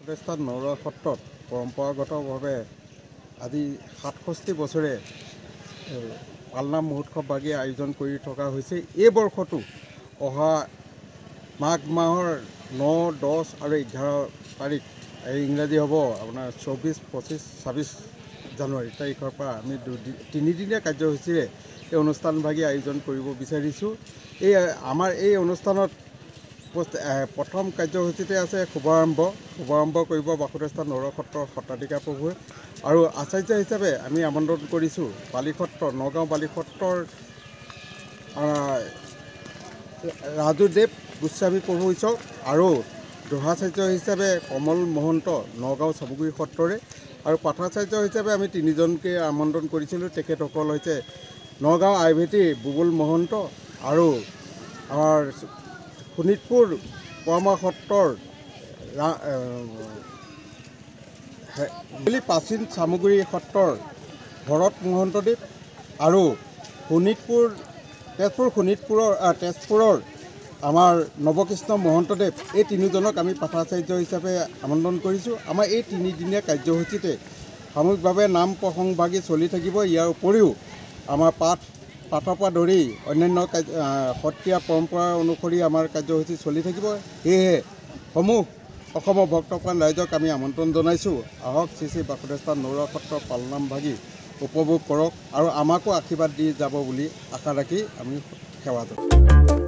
বাসুদেৱস্থান নৰোৱা সত্ৰত পৰম্পৰাগতভাৱে আজি 67 বছৰে পালনাম মহোৎসৱভাগি আয়োজন কৰি থকা হৈছে। এই বৰ্ষটো অহা মাঘ মাহৰ 9, 10 আৰু 11 তাৰিখ ইংৰাজী হ'ব আপোনাৰ 24, 25, 26 জানুৱাৰী তাৰিখৰ পৰা আমি তিনিদিনীয়া কাৰ্যসূচীৰে এই অনুষ্ঠানভাগি আয়োজন কৰিব বিচাৰিছোঁ। আমাৰ এই অনুষ্ঠানত প্ৰথম কাৰ্যসূচীতে আছে শুভাৰম্ভ কৰিব বাসুদেৱস্থান নৰোৱা সত্ৰৰ সত্ৰাধিকাৰ প্ৰভুৱে। আৰু আচাৰ্য হিচাপে আমি আমন্ত্ৰণ কৰিছোঁ নগাঁও বালিসত্ৰৰ ৰাজুদেৱ গোস্বামী প্ৰভু ঈশ্বৰ আৰু দোহাচাৰ্য হিচাপে কমল মহন্ত নগাঁও চামগুৰি সত্ৰৰে। আৰু পাঠাচাৰ্য হিচাপে আমি তিনিজনকে আমন্ত্ৰণ কৰিছিলোঁ। তেখেতসকল হৈছে নগাঁও আইভেটি বুবুল মহন্ত আৰু আমাৰ শোণিতপুৰ পৰমা সত্ৰৰ প্ৰাচীন চামগুৰি সত্ৰৰ ভৰত মহন্তদেৱ আৰু তেজপুৰৰ আমাৰ নৱকৃষ্ণ মহন্তদেৱ, এই তিনিজনক আমি পাঠাচাৰ্য হিচাপে আমন্ত্ৰণ কৰিছোঁ। আমাৰ এই তিনিদিনীয়া কাৰ্যসূচীতে সামূহিকভাৱে নাম প্ৰসংগভাগি চলি থাকিব। ইয়াৰ উপৰিও আমাৰ পাঠৰ পৰা ধৰি অন্যান্য সত্ৰীয়া পৰম্পৰা অনুসৰি আমাৰ কাৰ্যসূচী চলি থাকিব। সেয়েহে অসমৰ ভক্তপ্ৰাণ ৰাইজক আমি আমন্ত্ৰণ জনাইছোঁ, আহক শ্ৰী শ্ৰী বাসুদেৱস্থান নৰোৱা সত্ৰৰ পালনামভাগি উপভোগ কৰক আৰু আমাকো আশীৰ্বাদ দি যাব বুলি আশা ৰাখি আমি সেৱা জনাওঁ।